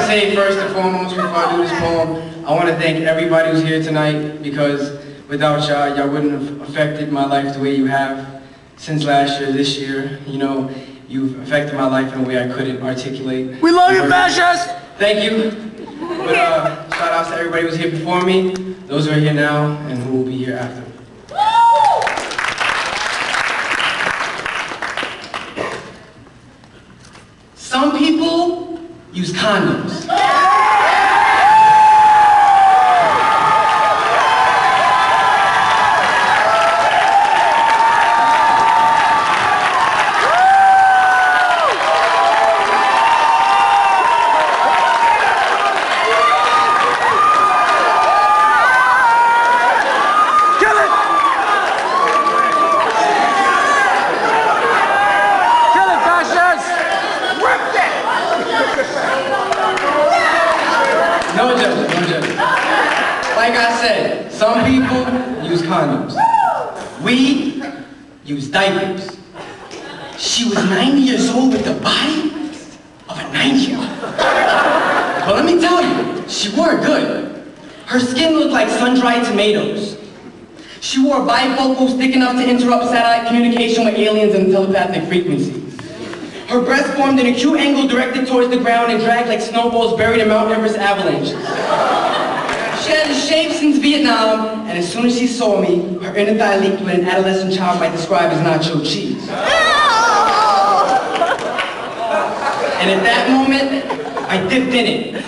say first and foremost before I do this poem, I want to thank everybody who's here tonight, because without y'all wouldn't have affected my life the way you have since last year, this year. You know, you've affected my life in a way I couldn't articulate. We love you, fascists! Thank you. But shout out to everybody who's here before me, those who are here now, and who will be here after. Some people use condoms. No judgment. Like I said, some people use condoms. We use diapers. She was 90 years old with the body of a 90-year-old. But let me tell you, she wore it good. Her skin looked like sun-dried tomatoes. She wore bifocals thick enough to interrupt satellite communication with aliens and telepathic frequencies. Her breast formed an acute angle directed towards the ground and dragged like snowballs buried in Mount Everest avalanches. She hadn't shaved since Vietnam, and as soon as she saw me, her inner thigh leaked what an adolescent child might describe as nacho cheese. And at that moment, I dipped in it.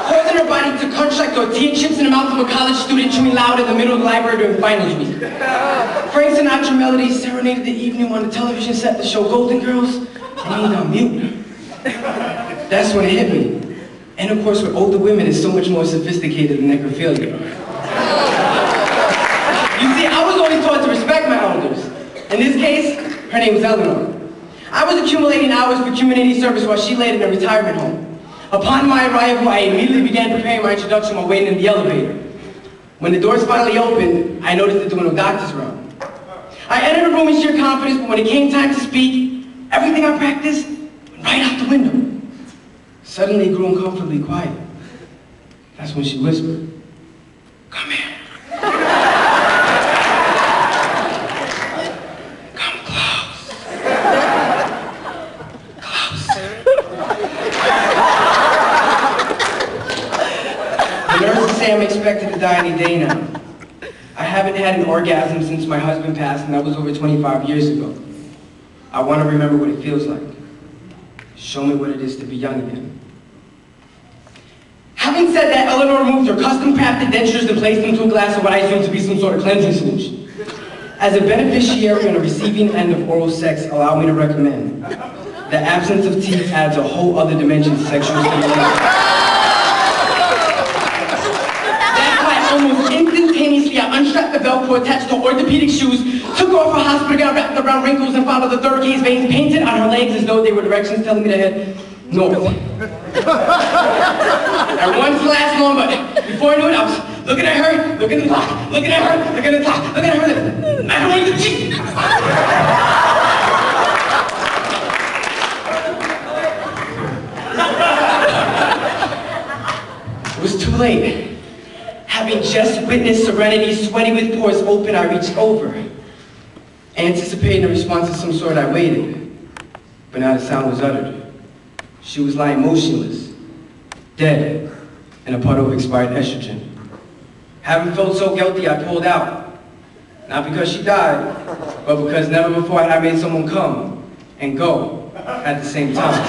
Causing her body to crunch like tortilla chips in the mouth of a college student chewing loud in the middle of the library during finals week. Frank Sinatra melodies serenaded the evening on the television set to show Golden Girls, and me on mute. That's when it hit me. And of course, with older women, it's so much more sophisticated than necrophilia. You see, I was always taught to respect my elders. In this case, her name was Eleanor. I was accumulating hours for community service while she laid in a retirement home. Upon my arrival, I immediately began preparing my introduction while waiting in the elevator. When the doors finally opened, I noticed that there were no doctors around. I entered the room in sheer confidence, but when it came time to speak, everything I practiced went right out the window. Suddenly it grew uncomfortably quiet. That's when she whispered, "Come here." "Come close." Closer. The nurses say I'm expected to die any day now. I haven't had an orgasm since my husband passed, and that was over 25 years ago. I want to remember what it feels like. Show me what it is to be young again. Having said that, Eleanor removed her custom-crafted dentures and placed them into a glass of what I assumed to be some sort of cleansing solution. As a beneficiary on the receiving end of oral sex, allow me to recommend the absence of teeth adds a whole other dimension to sexual stimulation. Almost instantaneously, I unstrapped the Velcro attached to orthopedic shoes, took off her hospital gown wrapped around wrinkles, and followed the third gaze veins painted on her legs as though they were directions telling me to head north. And one last moment, before I knew it, I was looking at her, looking at the clock, looking at her, looking at the clock, looking at her, and I wanted to cheat. It was too late. Having just witnessed serenity, sweaty with pores open, I reached over. Anticipating a response of some sort, I waited. But not a sound was uttered. She was lying motionless, dead, in a puddle of expired estrogen. Having felt so guilty, I pulled out. Not because she died, but because never before had I made someone come and go at the same time.